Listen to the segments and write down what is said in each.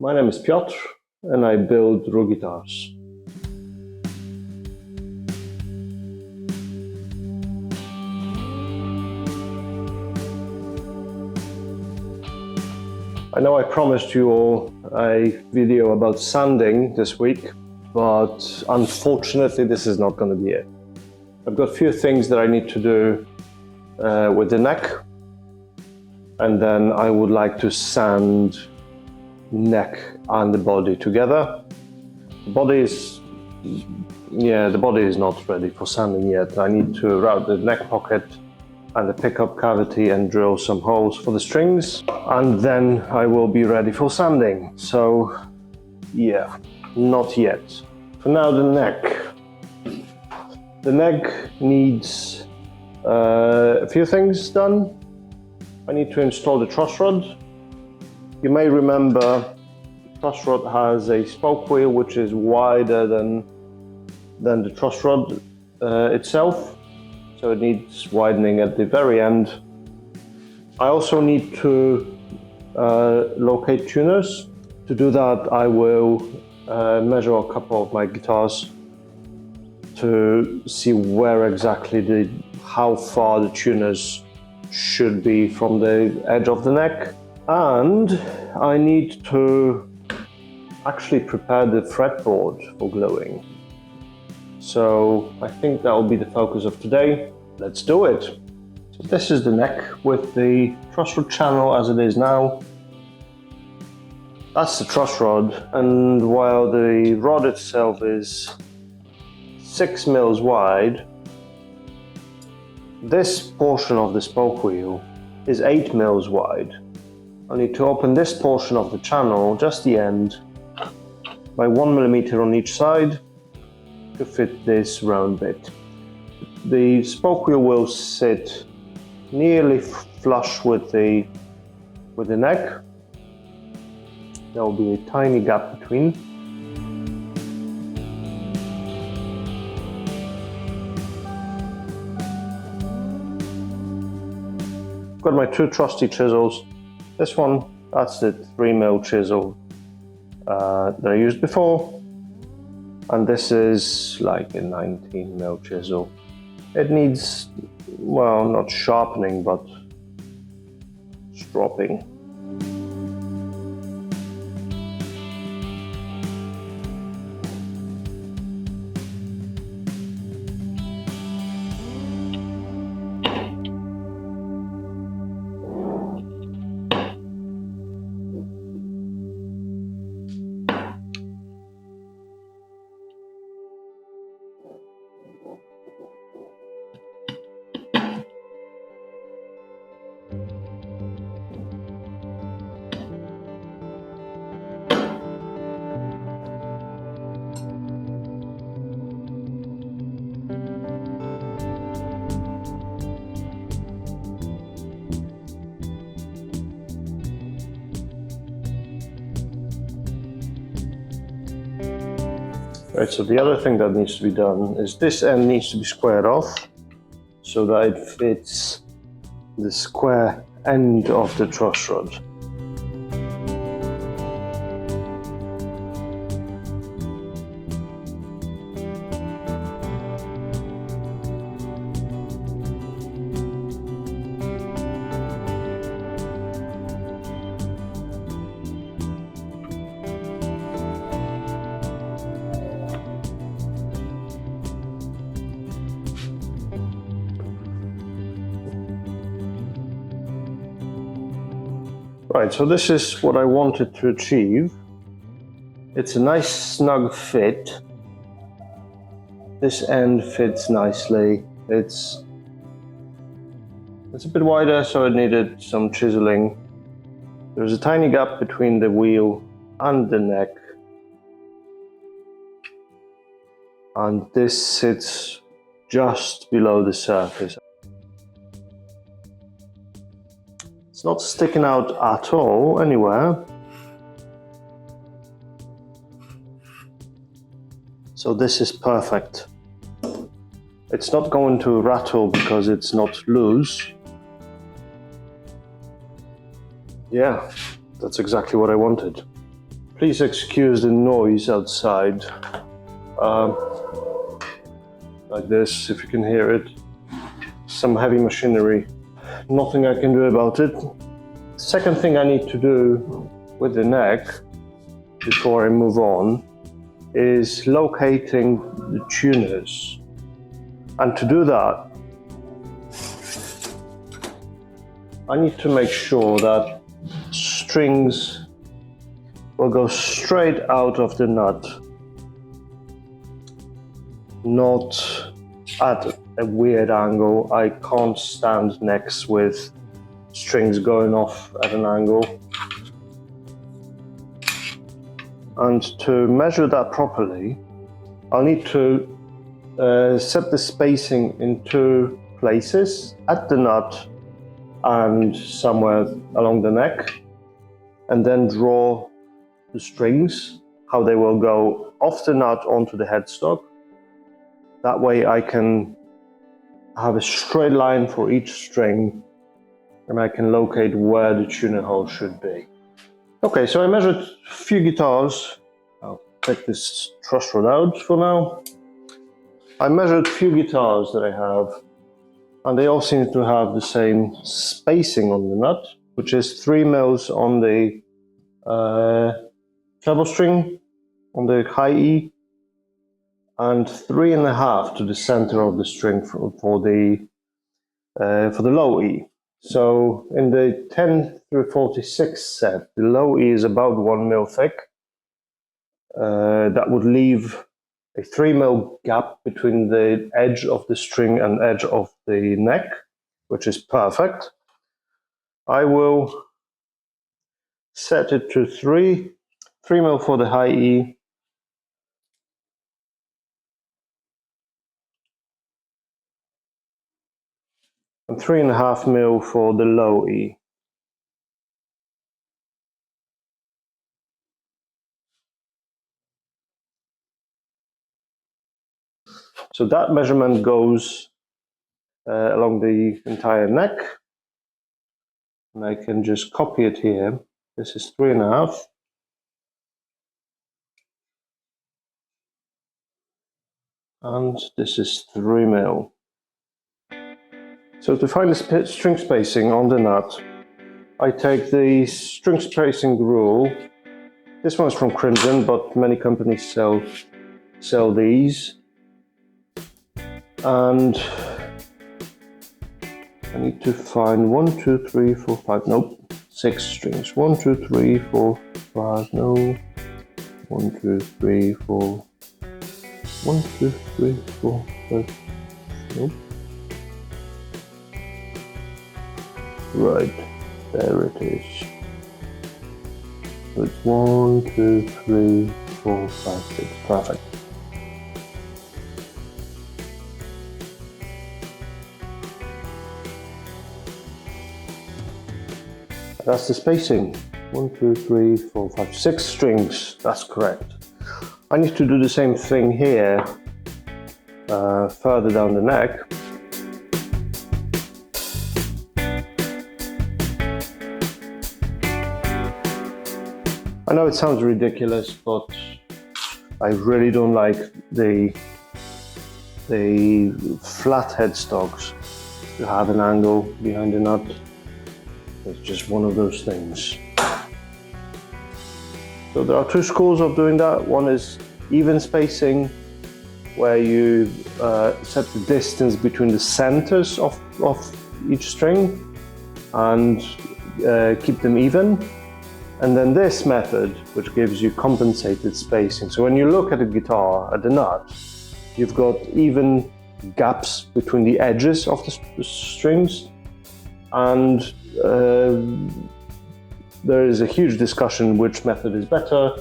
My name is Piotr and I build root guitars. I know I promised you all a video about sanding this week, but unfortunately this is not going to be it. I've got a few things that I need to do with the neck, and then I would like to sand neck and the body together. The body is not ready for sanding yet. I need to route the neck pocket and the pickup cavity and drill some holes for the strings, and then I will be ready for sanding. So yeah, not yet. For now, the neck. The neck needs a few things done. I need to install the truss rod. You may remember the truss rod has a spoke wheel which is wider than the truss rod itself, so it needs widening at the very end. I also need to locate tuners. To do that, I will measure a couple of my guitars to see where exactly how far the tuners should be from the edge of the neck. And I need to actually prepare the fretboard for gluing. So I think that will be the focus of today. Let's do it. So this is the neck with the truss rod channel as it is now. That's the truss rod, and while the rod itself is 6 mils wide, this portion of the spoke wheel is 8 mils wide. I need to open this portion of the channel, just the end, by 1 millimeter on each side to fit this round bit. The spoke wheel will sit nearly flush with the neck. There will be a tiny gap between. I've got my two trusty chisels. This one, that's the 3 mil chisel that I used before, and this is like a 19 mil chisel. It needs, well, not sharpening, but stropping. Right, so the other thing that needs to be done is this end needs to be squared off so that it fits the square end of the truss rod. Right, so this is what I wanted to achieve. It's a nice snug fit. This end fits nicely. It's a bit wider, so it needed some chiseling. There's a tiny gap between the wheel and the neck. And this sits just below the surface. It's not sticking out at all anywhere. So this is perfect. It's not going to rattle because it's not loose. Yeah, that's exactly what I wanted. Please excuse the noise outside. Like this, if you can hear it. Some heavy machinery. Nothing I can do about it. Second thing I need to do with the neck before I move on is locating the tuners. And to do that, I need to make sure that strings will go straight out of the nut, not at a weird angle. I can't stand necks with strings going off at an angle. And to measure that properly, I'll need to set the spacing in two places, at the nut and somewhere along the neck, and then draw the strings, how they will go off the nut onto the headstock. That way I can have a straight line for each string and I can locate where the tuner hole should be. Okay, so I measured a few guitars. I'll take this truss rod out for now. I measured a few guitars that I have, and they all seem to have the same spacing on the nut, which is 3 mils on the treble string, on the high E, and 3.5 to the center of the string for the low E. So in the 10 through 46 set, the low E is about 1 mil thick. That would leave a 3 mil gap between the edge of the string and edge of the neck, which is perfect. I will set it to 3 mil for the high E, and 3.5 mil for the low E. So that measurement goes along the entire neck, and I can just copy it here. This is 3.5. And this is 3 mil. So to find the string spacing on the nut, I take the string spacing rule. This one's from Crimson, but many companies sell these. And I need to find 1, 2, 3, 4, 5, nope, 6 strings. 1, 2, 3, 4, 5, no. 1, 2, 3, 4. 1, 2, 3, 4, 5, nope. Right, there it is. So it's 1, 2, 3, 4, 5, 6, perfect. That's the spacing. 1, 2, 3, 4, 5, 6 strings, that's correct. I need to do the same thing here, further down the neck. I know it sounds ridiculous, but I really don't like the flat headstocks to have an angle behind the nut. It's just one of those things. So there are two schools of doing that. One is even spacing, where you set the distance between the centers of each string and keep them even. And then this method, which gives you compensated spacing. So when you look at a guitar, at the nut, you've got even gaps between the edges of the strings, and there is a huge discussion which method is better.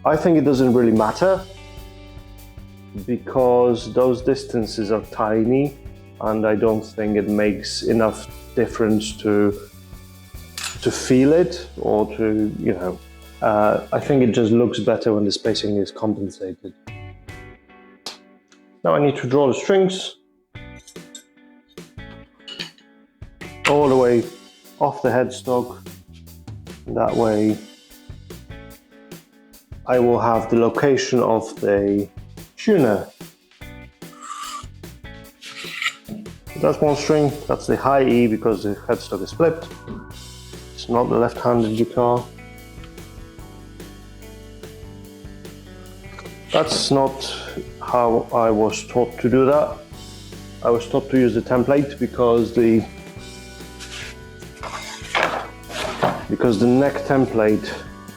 I think it doesn't really matter, because those distances are tiny, and I don't think it makes enough difference to feel it, or to, you know, I think it just looks better when the spacing is compensated. Now I need to draw the strings all the way off the headstock. That way I will have the location of the tuner. That's one string, that's the high E because the headstock is flipped. It's not the left-handed guitar. That's not how I was taught to do that. I was taught to use the template because the neck template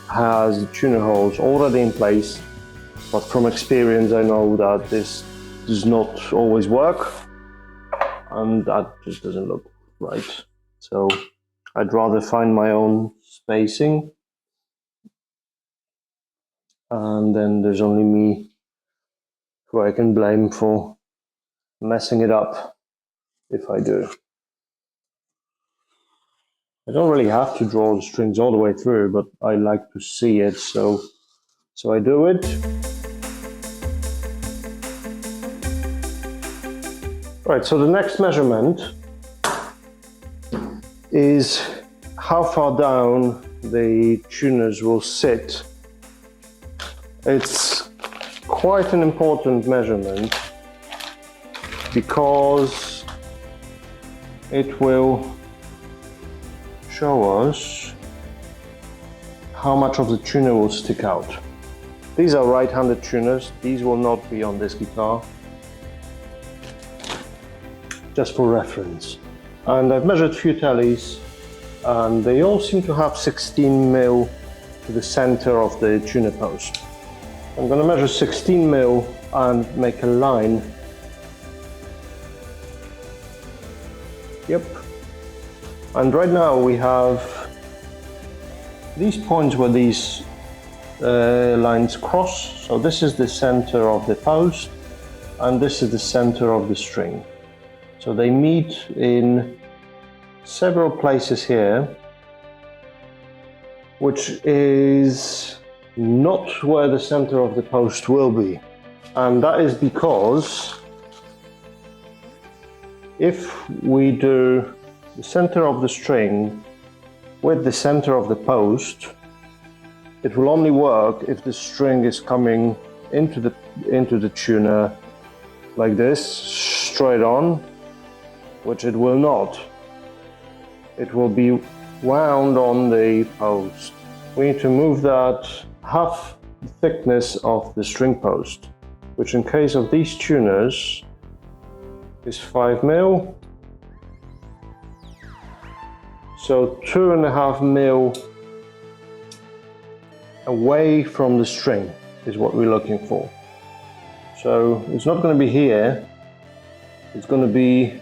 has the tuner holes already in place, but from experience I know that this does not always work and that just doesn't look right. So I'd rather find my own spacing, and then there's only me who I can blame for messing it up if I do. I don't really have to draw the strings all the way through, but I like to see it, so I do it. Right, so the next measurement is how far down the tuners will sit. It's quite an important measurement because it will show us how much of the tuner will stick out. These are right-handed tuners, these will not be on this guitar, just for reference. And I've measured a few tellies and they all seem to have 16 mil to the center of the tuner post. I'm going to measure 16 mil and make a line. Yep. And right now we have these points where these lines cross. So this is the center of the post and this is the center of the string. So they meet in several places here, which is not where the center of the post will be. And that is because if we do the center of the string with the center of the post, it will only work if the string is coming into the tuner like this, straight on, which it will not. It will be wound on the post. We need to move that half the thickness of the string post, which in case of these tuners is 5 mil. So 2.5 mil away from the string is what we're looking for. So it's not going to be here, it's going to be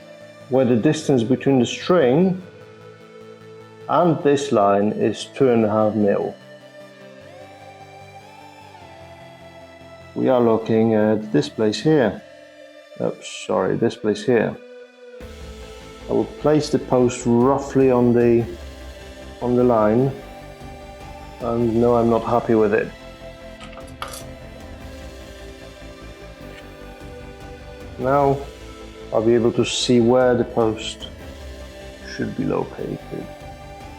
where the distance between the string and this line is 2.5 mil. We are looking at this place here. Oops, sorry, this place here. I will place the post roughly on the line, and no, I'm not happy with it. Now I'll be able to see where the post should be located.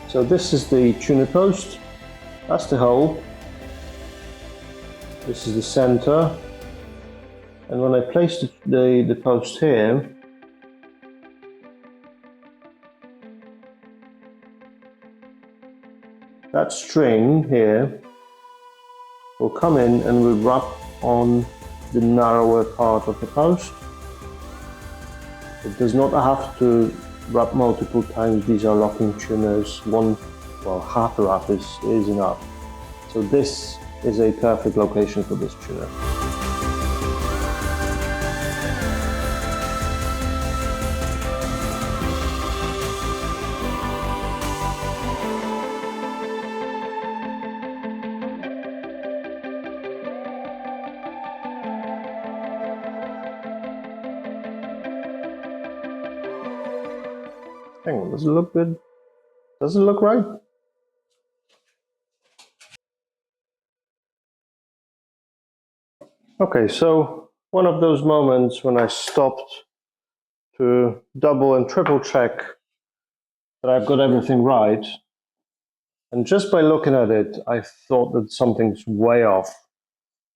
So this is the tuner post, that's the hole, this is the center, and when I place the post here, that string here will come in and will wrap on the narrower part of the post. It does not have to wrap multiple times. These are locking tuners. Half a wrap is enough. So this is a perfect location for this tuner. Hang on, does it look good? Does it look right? Okay, so one of those moments when I stopped to double and triple check that I've got everything right, And just by looking at it, I thought that something's way off,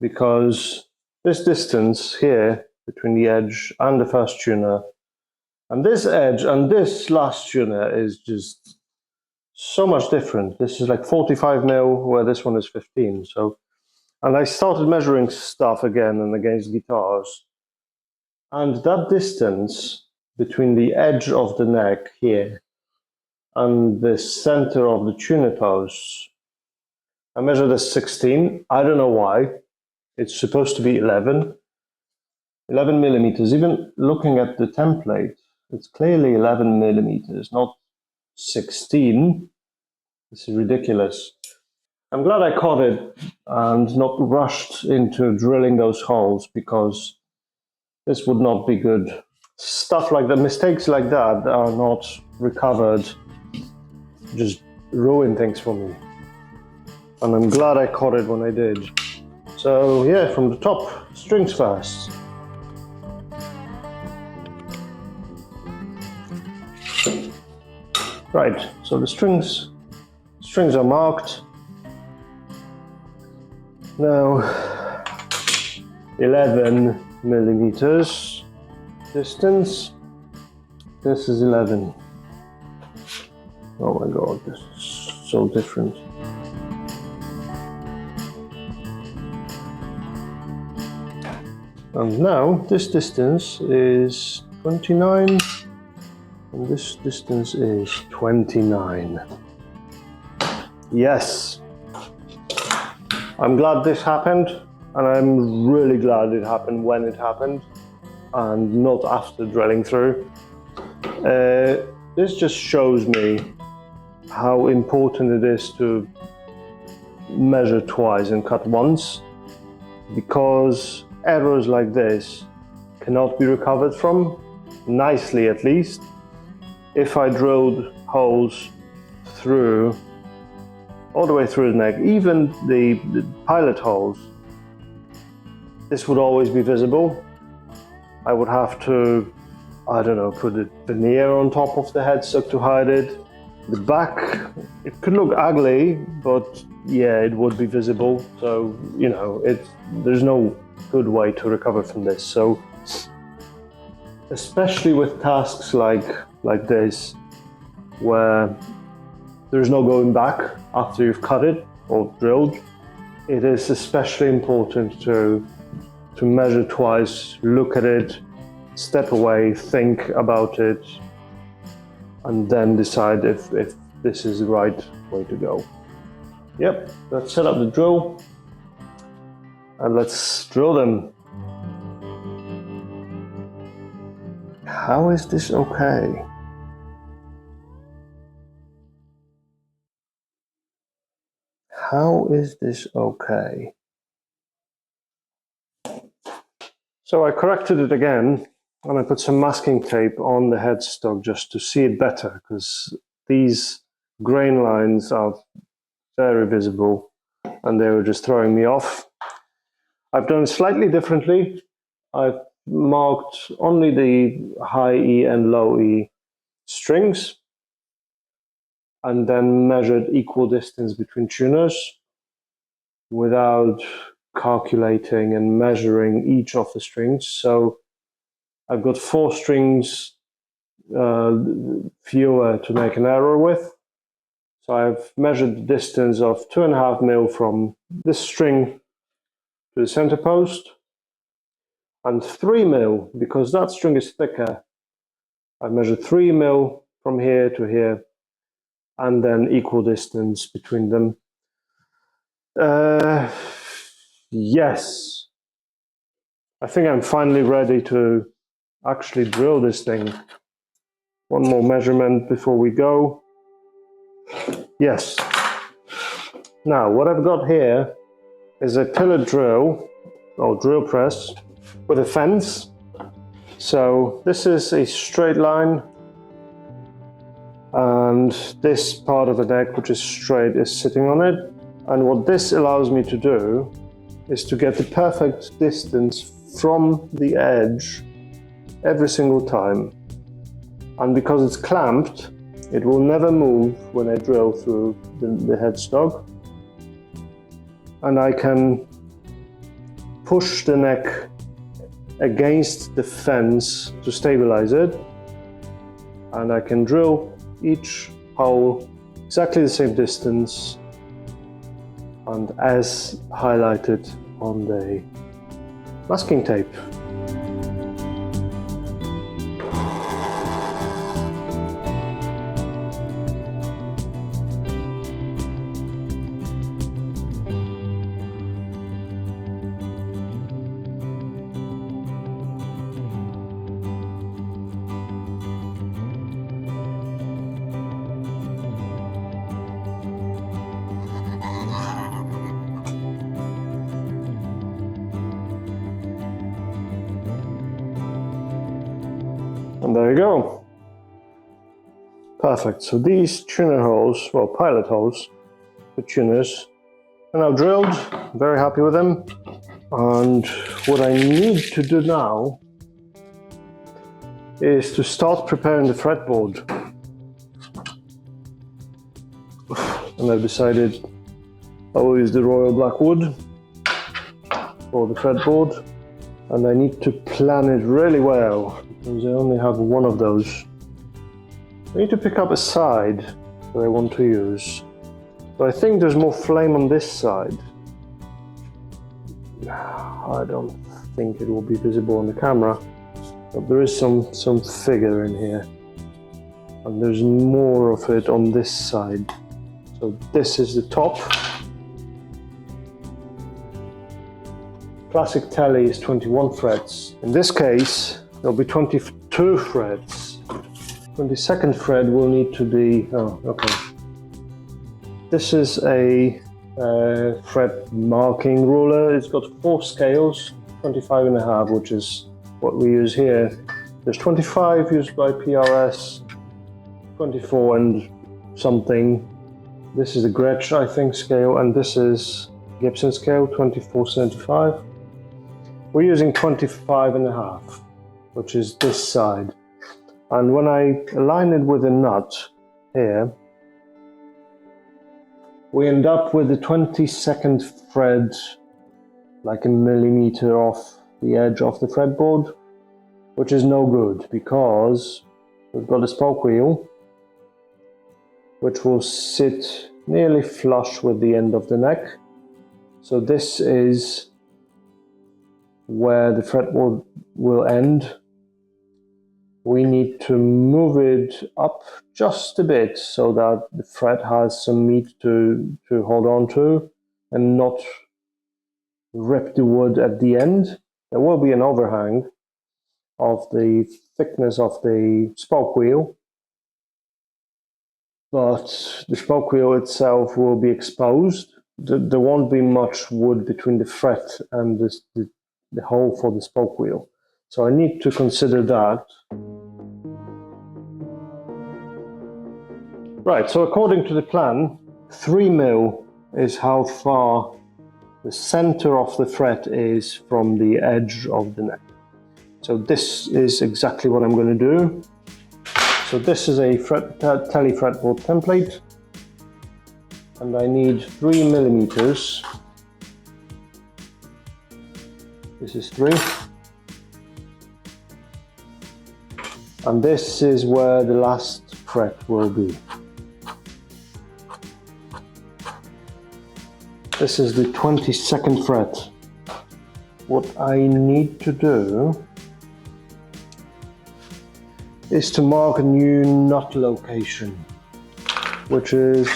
because this distance here between the edge and the first tuner, and this edge and this last tuner is just so much different. This is like 45 mil, where this one is 15. So, and I started measuring stuff again and against guitars, and that distance between the edge of the neck here and the center of the tuner post, I measured as 16. I don't know why. It's supposed to be 11 millimeters. Even looking at the template, it's clearly 11 millimeters, not 16. This is ridiculous. I'm glad I caught it and not rushed into drilling those holes, because this would not be good. Stuff like that, mistakes like that are not recovered, just ruin things for me. And I'm glad I caught it when I did. So yeah, from the top, strings first. Right, so the strings are marked. Now, 11 millimeters distance. This is 11. Oh my god, this is so different. And now this distance is 29, and this distance is 29. Yes! I'm glad this happened, and I'm really glad it happened when it happened, and not after drilling through. This just shows me how important it is to measure twice and cut once, because errors like this cannot be recovered from, nicely at least. If I drilled holes through, all the way through the neck, even the pilot holes, this would always be visible. I would have to, I don't know, put a veneer on top of the headstock to hide it. The back, it could look ugly, but yeah, it would be visible. So, you know, there's no good way to recover from this. So, especially with tasks like this, where there's no going back after you've cut it or drilled, it is especially important to measure twice, look at it, step away, think about it, and then decide if this is the right way to go. Yep, let's set up the drill and let's drill them. How is this okay? How is this okay? So I corrected it again, and I put some masking tape on the headstock just to see it better, because these grain lines are very visible and they were just throwing me off. I've done it slightly differently. I've marked only the high E and low E strings, and then measured equal distance between tuners without calculating and measuring each of the strings. So I've got 4 strings fewer to make an error with. So I've measured the distance of 2.5 mil from this string to the center post, and 3 mil, because that string is thicker. I've measured 3 mil from here to here, and then equal distance between them. Yes, I think I'm finally ready to actually drill this thing. One more measurement before we go. Yes. Now, what I've got here is a pillar drill, or drill press, with a fence. So this is a straight line, and this part of the neck, which is straight, is sitting on it. And what this allows me to do is to get the perfect distance from the edge every single time. And because it's clamped, It will never move when I drill through the headstock. And I can push the neck against the fence to stabilize it. And I can drill each hole exactly the same distance and as highlighted on the masking tape. And there you go. Perfect. So these tuner holes, well, pilot holes for tuners, are now drilled. Very happy with them. And what I need to do now is to start preparing the fretboard. And I've decided I will use the royal black wood for the fretboard. And I need to plan it really well, because I only have one of those. I need to pick up a side that I want to use. So I think there's more flame on this side. I don't think it will be visible on the camera, but there is some figure in here. And there's more of it on this side. So this is the top. Classic telly is 21 frets. In this case, there'll be 22 frets. 22nd fret will need to be, oh, okay. This is a fret marking ruler. It's got 4 scales, 25.5, which is what we use here. There's 25 used by PRS, 24 and something. This is the Gretsch, I think, scale, and this is Gibson scale, 2475. We're using 25.5, which is this side. And when I align it with a nut here, we end up with the 22nd thread like a millimeter off the edge of the fretboard, which is no good because we've got a spoke wheel which will sit nearly flush with the end of the neck. So this is where the fretboard will end. We need to move it up just a bit so that the fret has some meat to hold on to and not rip the wood at the end. There will be an overhang of the thickness of the spoke wheel, but the spoke wheel itself will be exposed. There won't be much wood between the fret and the hole for the spoke wheel. So I need to consider that. Right, so according to the plan, 3 mil is how far the center of the fret is from the edge of the neck. So this is exactly what I'm going to do. So this is a tele fretboard template, and I need 3 millimeters. This is 3. And this is where the last fret will be. This is the 22nd fret. What I need to do is to mark a new nut location, which is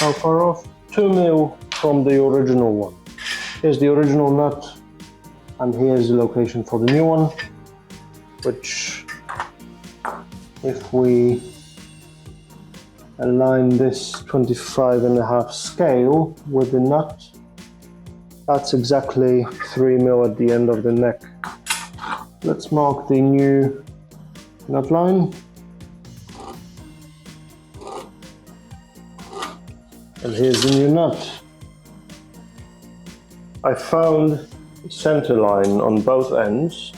how far off? 2 mil from the original one. Here's the original nut, and here's the location for the new one, which, if we align this 25.5 scale with the nut, that's exactly 3 mil at the end of the neck. Let's mark the new nut line. And here's the new nut. I found a center line on both ends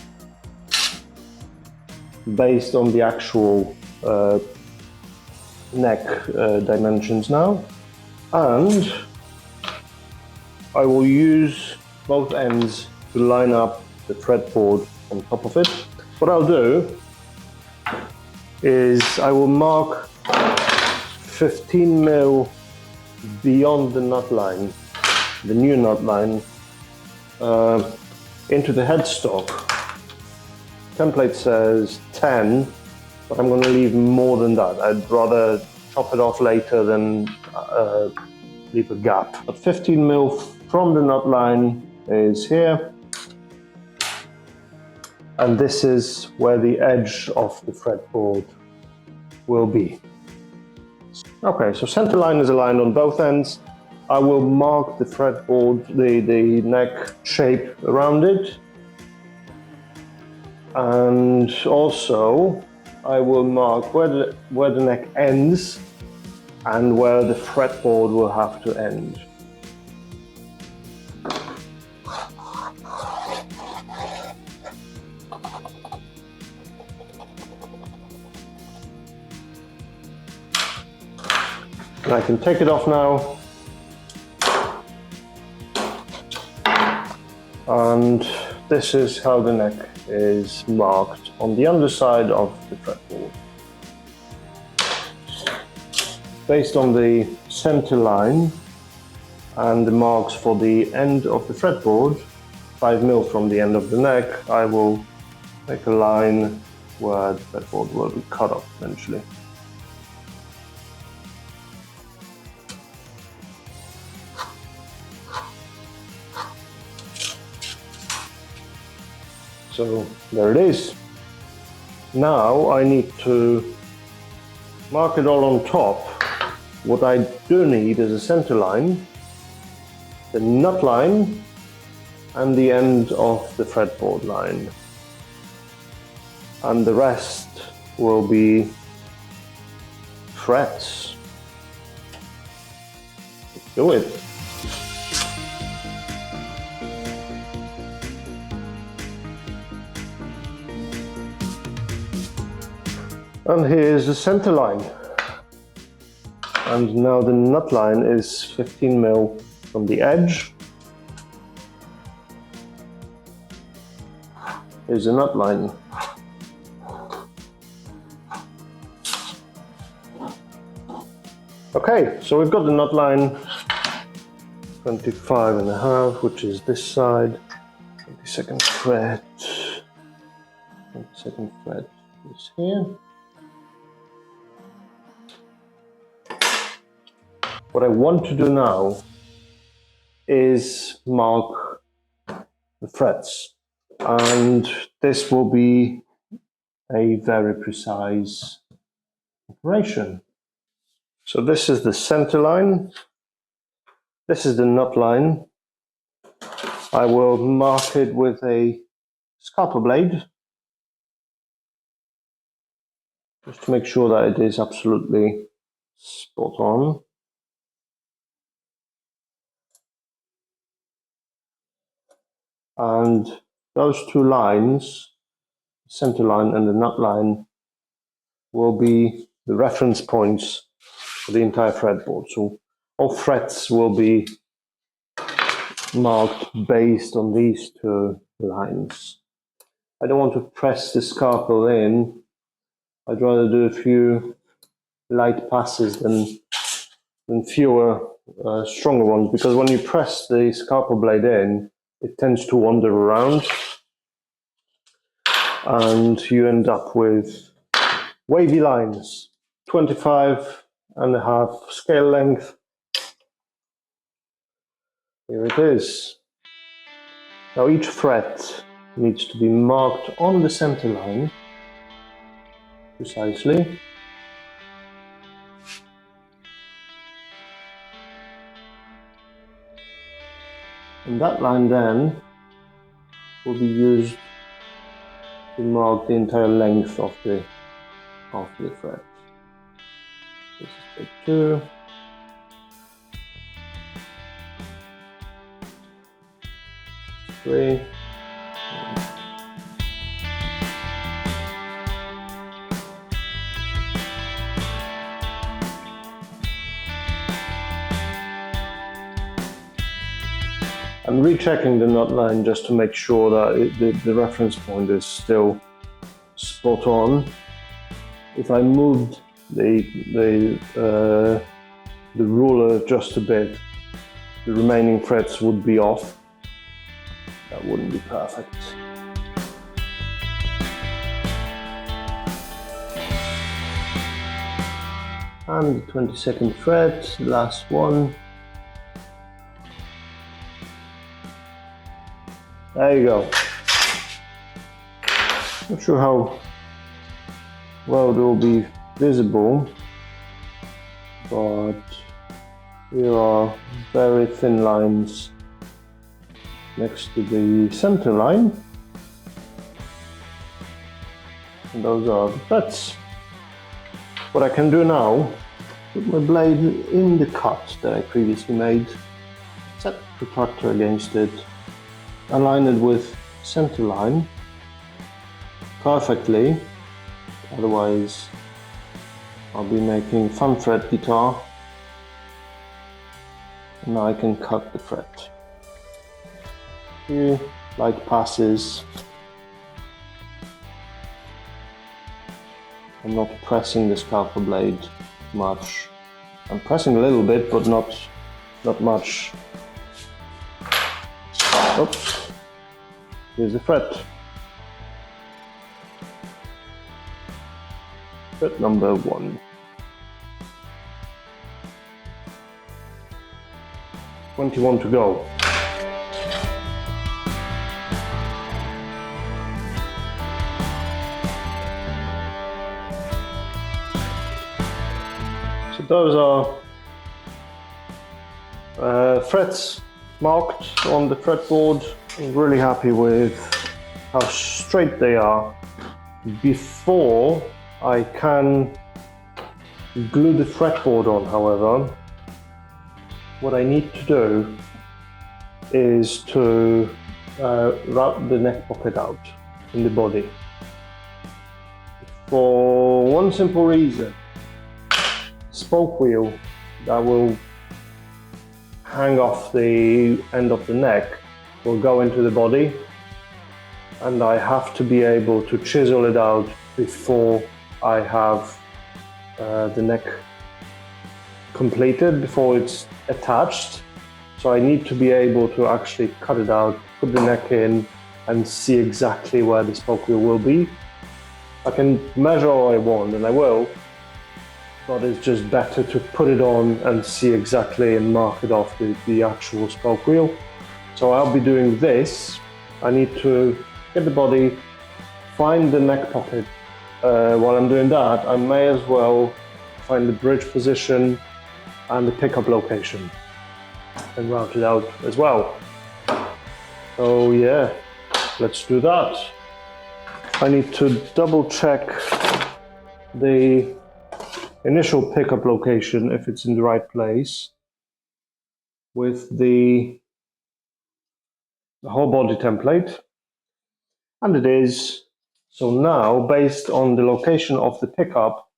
based on the actual neck dimensions now, and I will use both ends to line up the fretboard on top of it. What I'll do is I will mark 15 mil beyond the knot line, the new knot line, into the headstock. Template says 10, but I'm going to leave more than that. I'd rather chop it off later than leave a gap. But 15 mil from the knot line is here, and this is where the edge of the fretboard will be. Okay, so center line is aligned on both ends. I will mark the fretboard, the neck shape around it, and also I will mark where the neck ends and where the fretboard will have to end. And I can take it off now, and this is how the neck is marked on the underside of the fretboard. Based on the center line and the marks for the end of the fretboard, 5 mil from the end of the neck, I will make a line where the fretboard will be cut off eventually. So there it is. Now I need to mark it all on top. What I do need is a center line, the knot line, and the end of the fretboard line. And the rest will be frets. Let's do it. And here's the center line. And now the knot line is 15 mil from the edge. Here's the knot line. Okay, so we've got the knot line 25.5, which is this side, 22nd thread, 22nd thread is here. What I want to do now is mark the frets, and this will be a very precise operation. So this is the center line, this is the knot line. I will mark it with a scalpel blade, just to make sure that it is absolutely spot on. And those two lines, the center line and the knot line, will be the reference points for the entire fretboard. So all frets will be marked based on these two lines. I don't want to press the scalpel in. I'd rather do a few light passes than fewer stronger ones, because when you press the scalpel blade in, it tends to wander around and you end up with wavy lines. 25.5 scale length. Here it is. Now each fret needs to be marked on the center line precisely. And that line then will be used to mark the entire length of the thread. This is step 2. Three. I'm rechecking the knot line just to make sure that the reference point is still spot on. If I moved the ruler just a bit, the remaining threads would be off. That wouldn't be perfect. And the 22nd thread, the last one. There you go. Not sure how well it will be visible, but here are very thin lines next to the center line. And those are the threads. What I can do now, put my blade in the cut that I previously made, set the protractor against it, align it with center line perfectly, otherwise I'll be making fun thread guitar. And now I can cut the thread. Few light passes. I'm not pressing the scalpel blade much. I'm pressing a little bit, but not much. Oops. Here's the thread. Thread number 1. 21 to go. So those are threads marked on the fretboard. I'm really happy with how straight they are. Before I can glue the fretboard on, however, what I need to do is to route the neck pocket out in the body. For one simple reason. Spoke wheel that will hang off the end of the neck will go into the body, and I have to be able to chisel it out before I have the neck completed, before it's attached. So I need to be able to actually cut it out, put the neck in, and see exactly where the spoke wheel will be. I can measure all I want, and I will, but it's just better to put it on and see exactly and mark it off the actual spoke wheel. So I'll be doing this. I need to get the body, find the neck pocket. While I'm doing that, I may as well find the bridge position and the pickup location and route it out as well. So yeah, let's do that. I need to double check the initial pickup location, if it's in the right place, with the whole body template, and it is. So now, based on the location of the pickup,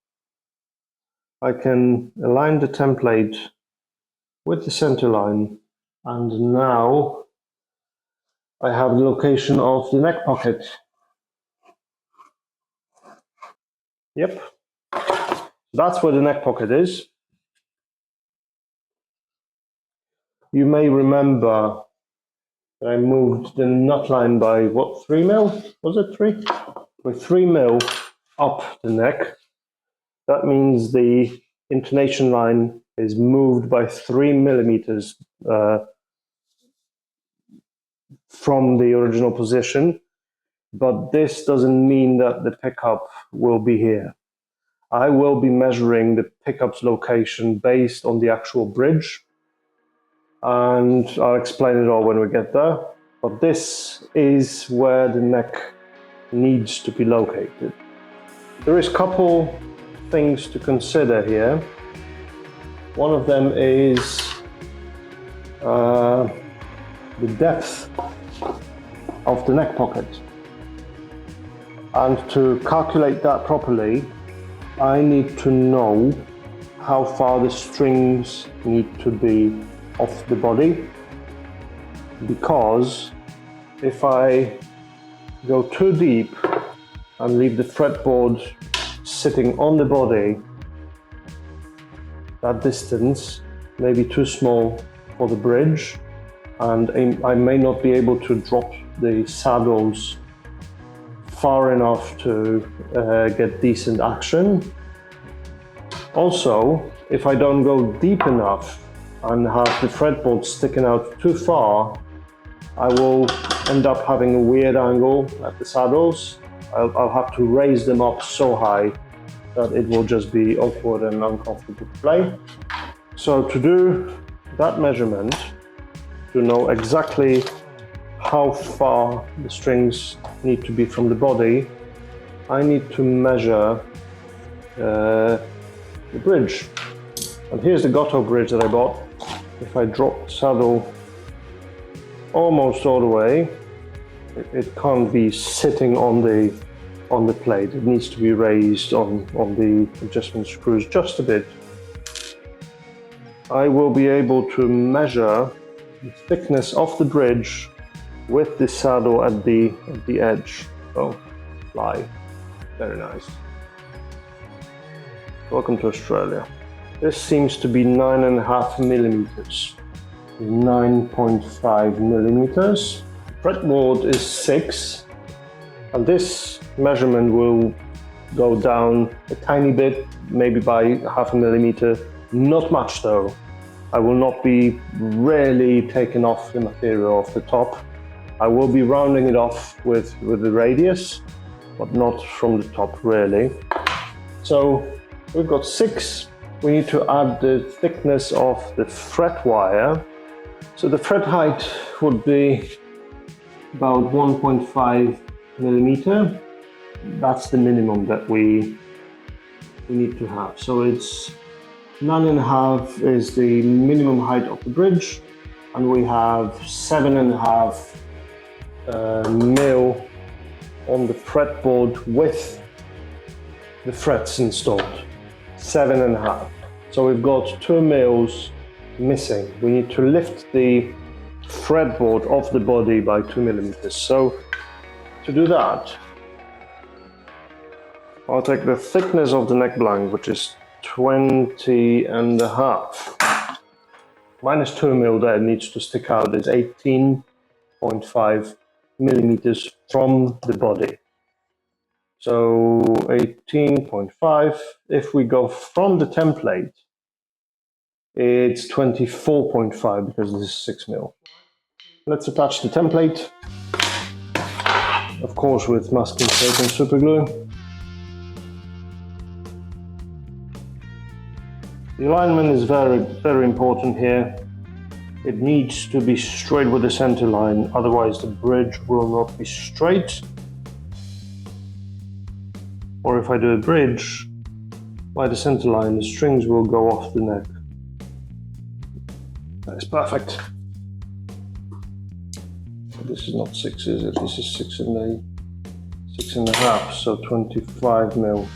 I can align the template with the center line, and now I have the location of the neck pocket. Yep. That's where the neck pocket is. You may remember that I moved the knot line by what, 3 mil? Was it 3? With 3 mil up the neck. That means the intonation line is moved by 3 millimeters from the original position. But this doesn't mean that the pickup will be here. I will be measuring the pickup's location based on the actual bridge, and I'll explain it all when we get there. But this is where the neck needs to be located. There is a couple things to consider here. One of them is the depth of the neck pocket. And to calculate that properly, I need to know how far the strings need to be off the body. because if I go too deep and leave the fretboard sitting on the body, that distance may be too small for the bridge, and I may not be able to drop the saddles far enough to get decent action. Also, if I don't go deep enough and have the fretboard sticking out too far, I will end up having a weird angle at the saddles. I'll have to raise them up so high that it will just be awkward and uncomfortable to play. So to do that measurement, to know exactly how far the strings need to be from the body, I need to measure the bridge. And here's the Goto bridge that I bought. If I drop the saddle almost all the way, it can't be sitting on the plate. It needs to be raised on the adjustment screws just a bit. I will be able to measure the thickness of the bridge with the saddle at the edge. Oh, fly. Very nice. Welcome to Australia. This seems to be 9.5 millimeters. 9.5 millimeters. Fretboard is 6, and this measurement will go down a tiny bit, maybe by 0.5 millimeter. Not much though. I will not be really taking off the material off the top. I will be rounding it off with the radius, but not from the top really. So we've got 6. We need to add the thickness of the fret wire. So the fret height would be about 1.5 millimeter. That's the minimum that we need to have. So it's 9.5 is the minimum height of the bridge, and we have 7.5 mil on the fretboard with the frets installed. 7.5. So we've got 2 mils missing. We need to lift the fretboard off the body by 2 millimeters. So to do that, I'll take the thickness of the neck blank, which is 20.5. Minus 2 mil there needs to stick out is 18.5 millimeters from the body. So 18.5. If we go from the template, it's 24.5 because this is 6 mil. Let's attach the template, of course with masking tape and super glue. The alignment is very, very important here. It needs to be straight with the center line, otherwise the bridge will not be straight. Or if I do a bridge by the center line, the strings will go off the neck. That is perfect. So this is not 6, is it? This is 6.5, so 25 mil.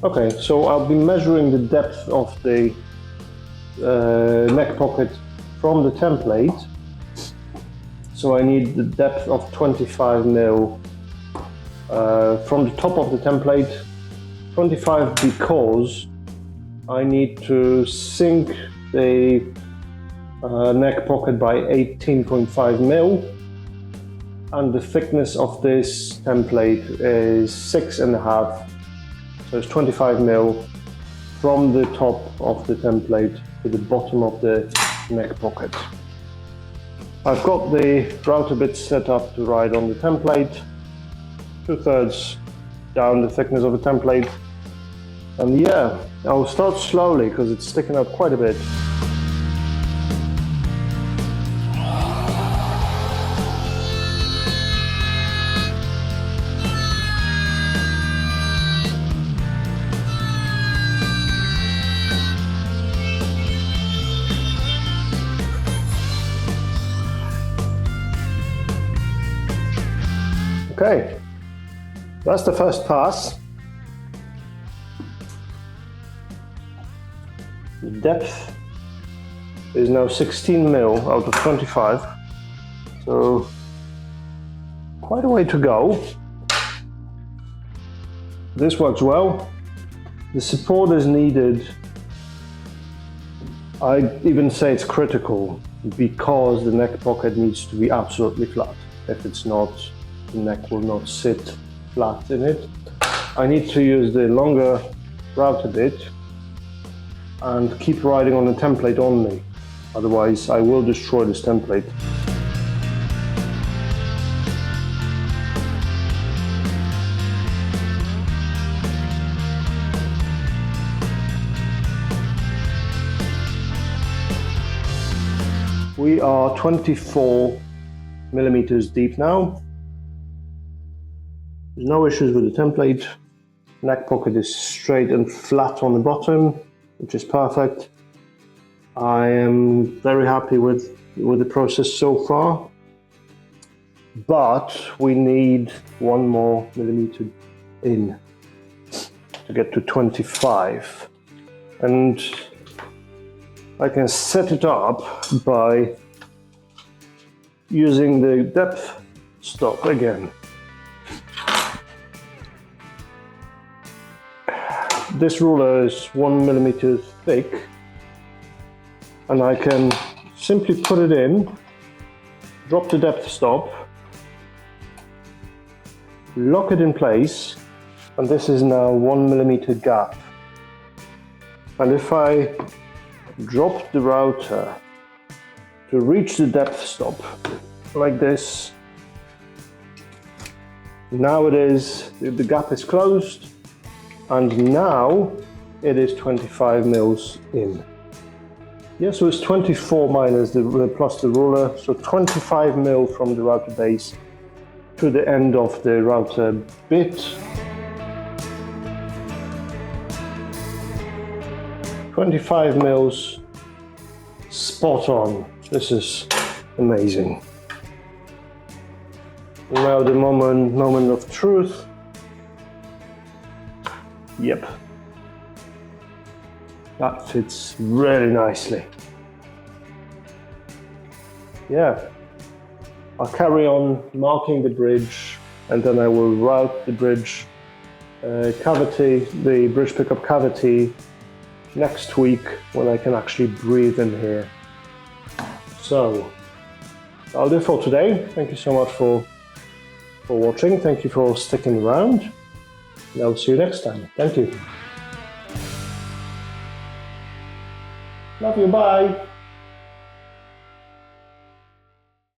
Okay, so I'll be measuring the depth of the neck pocket from the template. So I need the depth of 25 mil from the top of the template. 25 because I need to sink the neck pocket by 18.5 mil, and the thickness of this template is 6.5. So it's 25 mil from the top of the template to the bottom of the neck pocket. I've got the router bit set up to ride on the template, 2/3 down the thickness of the template. And yeah, I'll start slowly because it's sticking out quite a bit. Okay, that's the first pass. The depth is now 16 mil out of 25, so quite a way to go. This works well. The support is needed. I even say it's critical because the neck pocket needs to be absolutely flat. If it's not, the neck will not sit flat in it. I need to use the longer router bit and keep riding on the template only. Otherwise, I will destroy this template. We are 24 millimeters deep now. There's no issues with the template. Neck pocket is straight and flat on the bottom, which is perfect. I am very happy with the process so far, but we need 1 more millimeter in to get to 25. And I can set it up by using the depth stop again. This ruler is 1 millimeter thick, and I can simply put it in, drop the depth stop, lock it in place, and this is now 1 millimeter gap. And if I drop the router to reach the depth stop like this, now the gap is closed, and now it is 25 mils in. Yeah, so it's 24 minus plus the ruler, so 25 mil from the router base to the end of the router bit. 25 mils, spot on. This is amazing. Now the moment of truth. Yep. That fits really nicely. Yeah. I'll carry on marking the bridge, and then I will route the bridge cavity, the bridge pickup cavity, next week when I can actually breathe in here. So that'll do for today. Thank you so much for watching. Thank you for sticking around. And I'll see you next time. Thank you. Love you. Bye.